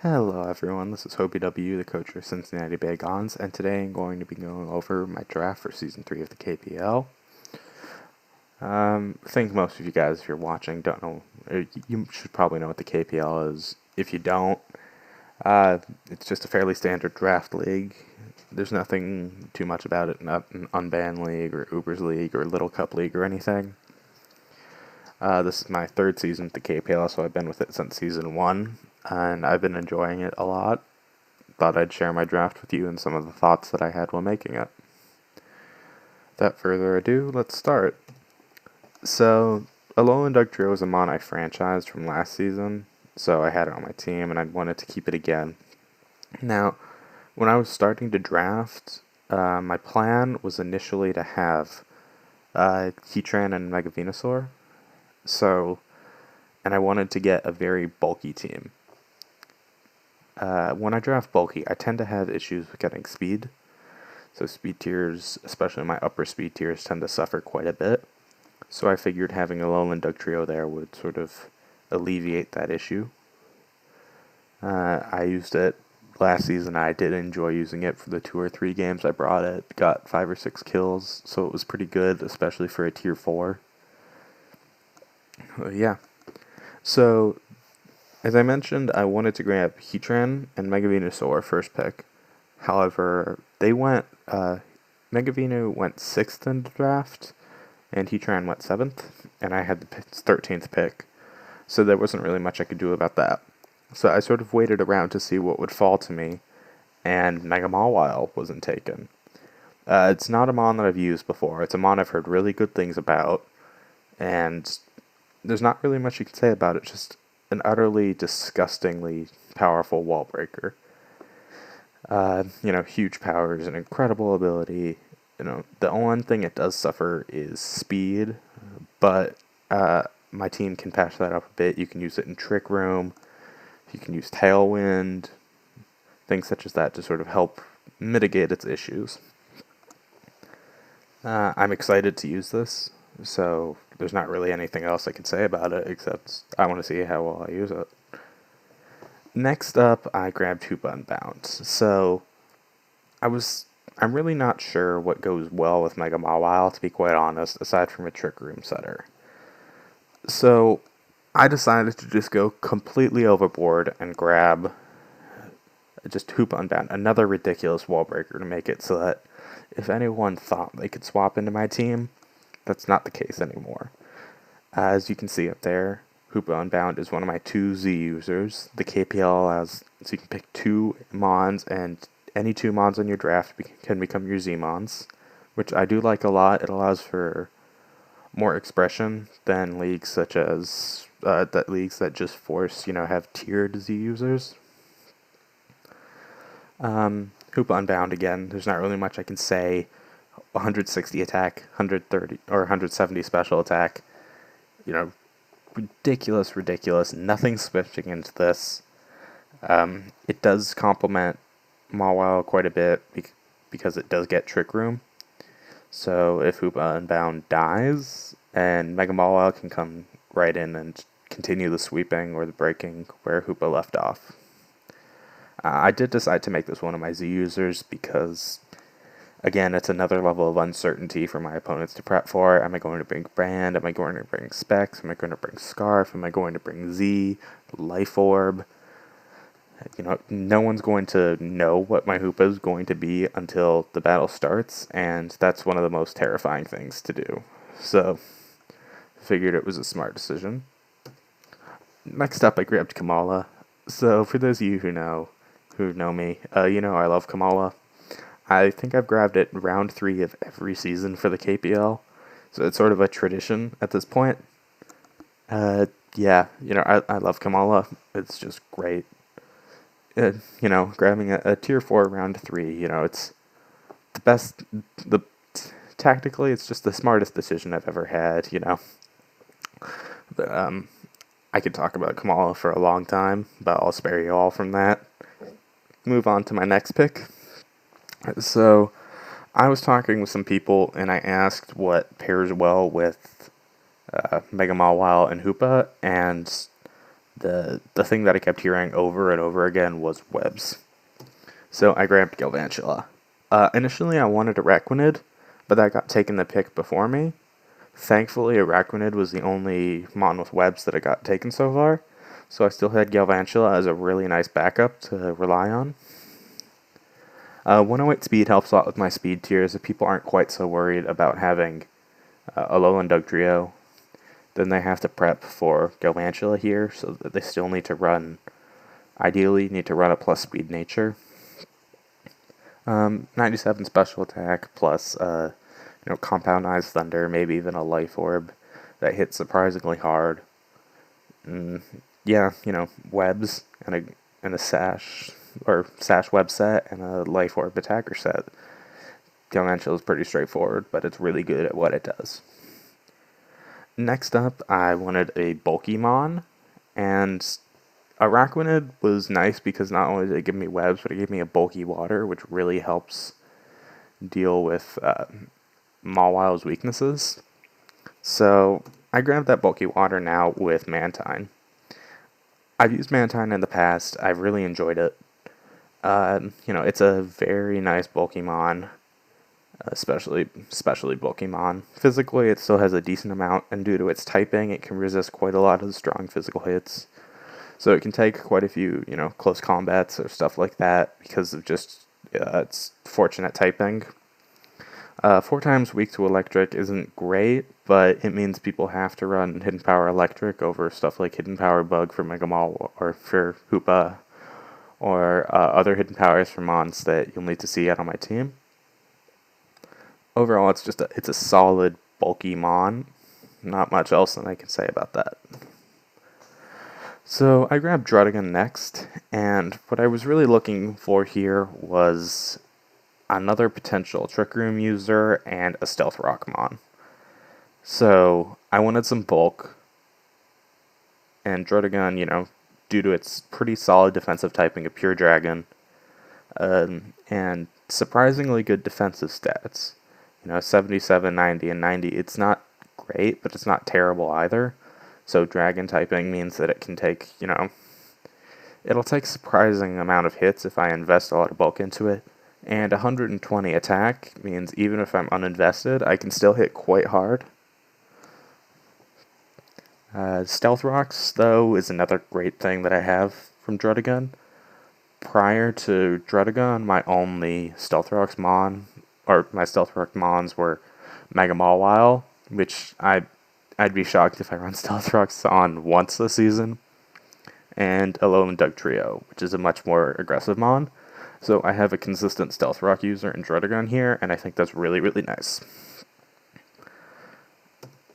Hello everyone, this is Hobie W, the coach for Cincinnati Bagons, and today I'm going to be going over my draft for Season 3 of the KPL. I think most of you guys, if you're watching, don't know, you should probably know what the KPL is. If you don't, it's just a fairly standard draft league. There's nothing too much about it, not an unbanned league or Ubers league or Little Cup league or anything. This is my third season with the KPL, so I've been with it since Season 1, and I've been enjoying it a lot. Thought I'd share my draft with you and some of the thoughts that I had while making it. Without further ado, let's start. So, Alolan Dugtrio is a mon I franchised from last season, so I had it on my team and I wanted to keep it again. Now, when I was starting to draft, my plan was initially to have Heatran and Mega Venusaur. And I wanted to get a very bulky team. When I draft bulky, I tend to have issues with getting speed. So speed tiers, especially my upper speed tiers, tend to suffer quite a bit. So I figured having a Alolan Dugtrio there would sort of alleviate that issue. I used it last season. I did enjoy using it for the 2 or 3 games I brought it. Got 5 or 6 kills, so it was pretty good, especially for a tier 4. Yeah. So, as I mentioned, I wanted to grab Heatran and Mega Venusaur first pick. However, they went, Mega Venu went 6th in the draft, and Heatran went 7th, and I had the 13th pick. So there wasn't really much I could do about that. So I sort of waited around to see what would fall to me, and Mega Mawile wasn't taken. It's not a mon that I've used before. It's a mon I've heard really good things about, and there's not really much you can say about it, just an utterly disgustingly powerful wall breaker. Huge powers, an incredible ability. The one thing it does suffer is speed, but my team can patch that up a bit. You can use it in Trick Room. You can use Tailwind, things such as that to sort of help mitigate its issues. I'm excited to use this, so there's not really anything else I can say about it except I want to see how well I use it. Next up, I grabbed Hoopa Unbound. So, I'm really not sure what goes well with Mega Mawile, to be quite honest, aside from a Trick Room setter. So, I decided to just go completely overboard and grab just Hoopa Unbound, another ridiculous wall breaker to make it so that if anyone thought they could swap into my team, that's not the case anymore. As you can see up there, Hoopa Unbound is one of my 2 Z users. The KPL allows, so you can pick 2 mons, and any 2 mons on your draft can become your Z mons, which I do like a lot. It allows for more expression than leagues such as leagues that just force, have tiered Z users. Hoopa Unbound again. There's not really much I can say. 160 attack, 130 or 170 special attack. Ridiculous. Nothing switching into this. It does complement Mawile quite a bit because it does get Trick Room. So if Hoopa Unbound dies, and Mega Mawile can come right in and continue the sweeping or the breaking where Hoopa left off. I did decide to make this one of my Z users because, again, it's another level of uncertainty for my opponents to prep for. Am I going to bring Brand? Am I going to bring Specs? Am I going to bring Scarf? Am I going to bring Z? Life Orb? No one's going to know what my Hoopa is going to be until the battle starts, and that's one of the most terrifying things to do. So, I figured it was a smart decision. Next up, I grabbed Kamala. So, for those of you who know me, I love Kamala. I think I've grabbed it in round 3 of every season for the KPL, so it's sort of a tradition at this point. I love Kamala. It's just great. Grabbing a tier 4 round 3, it's the best. Tactically, it's just the smartest decision I've ever had. But, I could talk about Kamala for a long time, but I'll spare you all from that. Move on to my next pick. So, I was talking with some people, and I asked what pairs well with Mega Mawile and Hoopa, and the thing that I kept hearing over and over again was webs. So I grabbed Galvantula. Initially I wanted Araquanid, but that got taken the pick before me. Thankfully, Araquanid was the only mon with webs that I got taken so far, so I still had Galvantula as a really nice backup to rely on. 108 speed helps a lot with my speed tiers if people aren't quite so worried about having Alolan Dugtrio. Then they have to prep for Galvantula here, so that they still need to run, ideally, need to run a plus speed nature. 97 special attack plus Compound Eyes Thunder, maybe even a Life Orb that hits surprisingly hard. Webs and a Sash or Sash web set and a Life Orb attacker set. Galvantula is pretty straightforward, but it's really good at what it does. Next up, I wanted a bulky mon, and Araquanid was nice because not only did it give me webs, but it gave me a bulky water, which really helps deal with Mawil's weaknesses. So I grabbed that bulky water now with Mantine. I've used Mantine in the past. I've really enjoyed it. It's a very nice bulky mon, especially bulky mon. Physically, it still has a decent amount, and due to its typing, it can resist quite a lot of strong physical hits. So it can take quite a few, close combats or stuff like that because of just its fortunate typing. 4 times weak to electric isn't great, but it means people have to run Hidden Power Electric over stuff like Hidden Power Bug for Mega Mall or for Hoopa, or other hidden powers for mons that you'll need to see out on my team. Overall, it's a solid, bulky mon. Not much else that I can say about that. So I grabbed Druddigon next, and what I was really looking for here was another potential Trick Room user and a Stealth Rock mon. So I wanted some bulk, and Druddigon, due to its pretty solid defensive typing of Pure Dragon, and surprisingly good defensive stats. 77, 90, and 90. It's not great, but it's not terrible either. So Dragon typing means that it can take, it'll take surprising amount of hits if I invest a lot of bulk into it. And 120 attack means even if I'm uninvested, I can still hit quite hard. Stealth Rocks, though, is another great thing that I have from Druddigon. Prior to Druddigon, my only Stealth Rocks mon, or my Stealth Rock mons were Mega Mawile, which I'd be shocked if I run Stealth Rocks on once a season, and Alolan Dugtrio, which is a much more aggressive mon. So I have a consistent Stealth Rock user in Druddigon here, and I think that's really, really nice.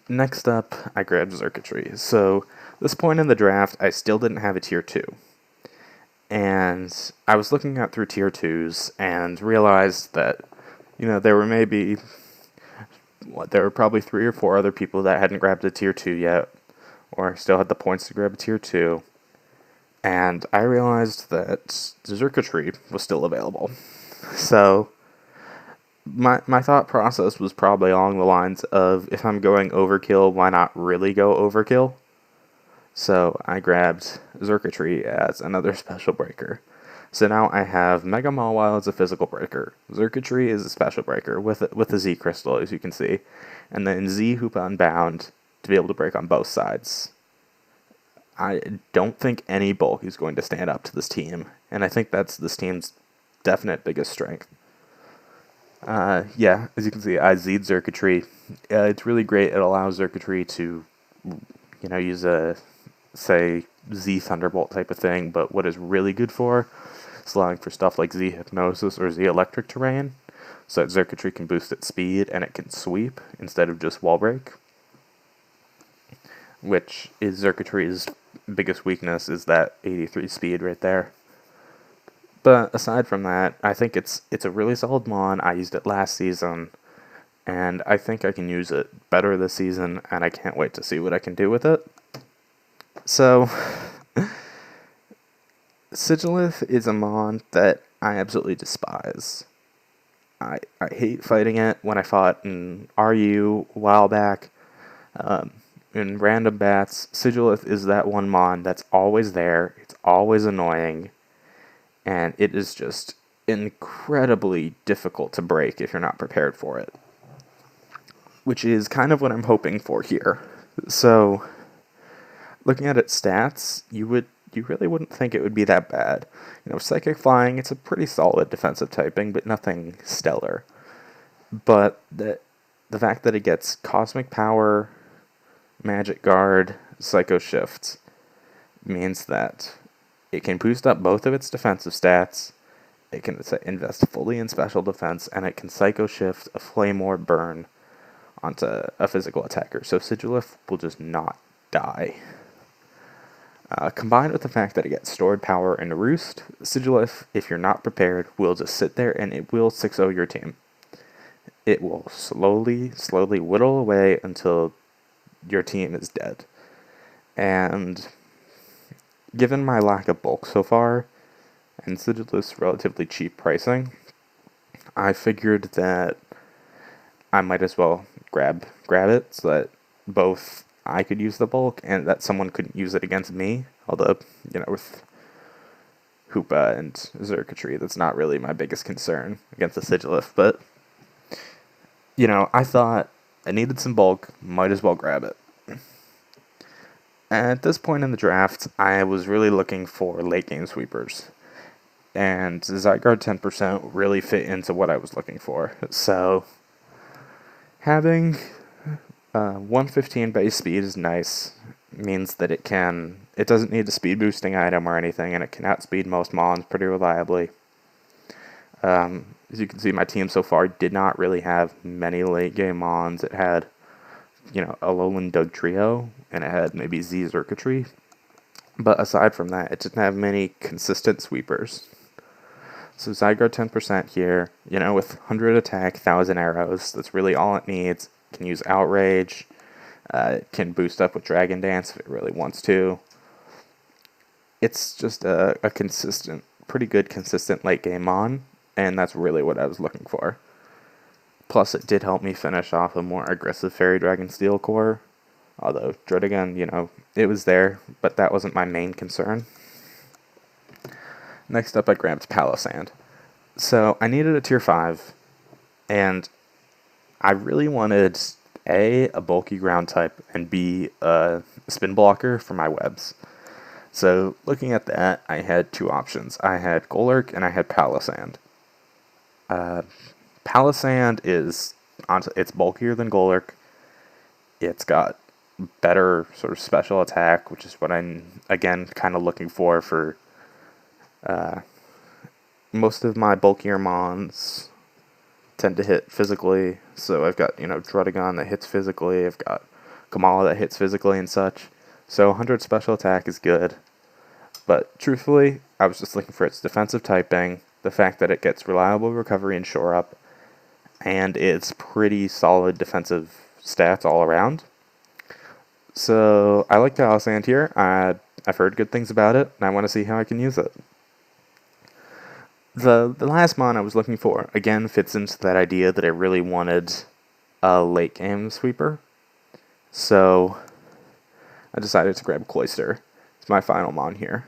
Next up, I grabbed Xurkitree. So, this point in the draft, I still didn't have a tier 2. And I was looking at through tier 2s and realized that, there were probably 3 or 4 other people that hadn't grabbed a tier 2 yet, or still had the points to grab a tier 2. And I realized that Xurkitree was still available. So, my thought process was probably along the lines of, if I'm going overkill, why not really go overkill? So I grabbed Xurkitree as another special breaker. So now I have Mega Mawile as a physical breaker. Xurkitree is a special breaker with a Z crystal, as you can see. And then Z Hoopa Unbound to be able to break on both sides. I don't think any bulk is going to stand up to this team, and I think that's this team's definite biggest strength. As you can see, I Z'd Xurkitree. It's really great. It allows Xurkitree to, use a, say, Z Thunderbolt type of thing, but what is really good for is allowing for stuff like Z Hypnosis or Z Electric Terrain, so that Xurkitree can boost its speed and it can sweep instead of just wall break, which is Xurkitree's biggest weakness, is that 83 speed right there. But aside from that, I think it's a really solid mon. I used it last season, and I think I can use it better this season, and I can't wait to see what I can do with it. So, Sigilith is a mon that I absolutely despise. I hate fighting it. When I fought in RU a while back, in random bats, Sigilith is that one mon that's always there, it's always annoying, and it is just incredibly difficult to break if you're not prepared for it. Which is kind of what I'm hoping for here. So, looking at its stats, you really wouldn't think it would be that bad. Psychic Flying, it's a pretty solid defensive typing, but nothing stellar. But the fact that it gets Cosmic Power, Magic Guard, Psycho Shift means that it can boost up both of its defensive stats, it can invest fully in special defense, and it can Psycho Shift a Flame Orb burn onto a physical attacker. So Sigilith will just not die. Combined with the fact that it gets stored power and Roost, Sigilith, if you're not prepared, will just sit there and it will 6-0 your team. It will slowly whittle away until your team is dead. And given my lack of bulk so far, and Sigilith's relatively cheap pricing, I figured that I might as well grab it so that both I could use the bulk and that someone couldn't use it against me. Although, with Hoopa and Xurkitree, that's not really my biggest concern against the Sigilith. But, I thought I needed some bulk, might as well grab it. At this point in the draft, I was really looking for late game sweepers. And Zygarde 10% really fit into what I was looking for. So, having 115 base speed is nice. It means that it doesn't need a speed boosting item or anything, and it can outspeed most mons pretty reliably. As you can see, my team so far did not really have many late game mons. It had, a Alolan Dugtrio, and it had maybe Z Xurkitree. But aside from that, it didn't have many consistent sweepers. So Zygarde 10% here, with 100 attack, 1000 arrows, that's really all it needs. It can use Outrage, it can boost up with Dragon Dance if it really wants to. It's just a pretty good consistent late game mon, and that's really what I was looking for. Plus, it did help me finish off a more aggressive Fairy Dragon Steel core, although Druddigon, it was there, but that wasn't my main concern. Next up, I grabbed Palossand. So, I needed a tier 5, and I really wanted A, a bulky ground type, and B, a spin blocker for my webs. So, looking at that, I had two options. I had Golurk and I had Palossand. Palossand it's bulkier than Golurk. It's got better sort of special attack, which is what I'm, again, kind of looking for most of my bulkier mons tend to hit physically, so I've got, Druddigon that hits physically, I've got Kamala that hits physically and such, so 100 special attack is good, but truthfully, I was just looking for its defensive typing, the fact that it gets reliable recovery and shore up, and it's pretty solid defensive stats all around. So, I like Palossand here, I've heard good things about it, and I want to see how I can use it. The last mon I was looking for, again, fits into that idea that I really wanted a late game sweeper. So, I decided to grab Cloyster. It's my final mon here.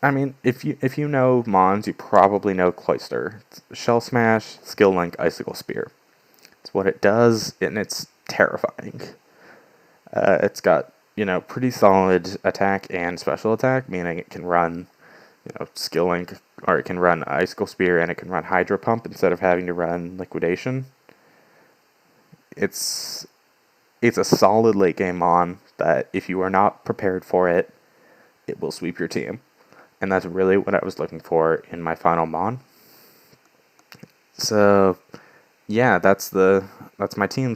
I mean, if you know mons, you probably know Cloyster. It's Shell Smash, Skill Link, Icicle Spear. It's what it does, and it's terrifying. It's got, pretty solid attack and special attack, meaning it can run Skill Link, or it can run Icicle Spear, and it can run Hydro Pump instead of having to run Liquidation. It's a solid late game mon that if you are not prepared for it, it will sweep your team. And that's really what I was looking for in my final mon. So, yeah, that's my team.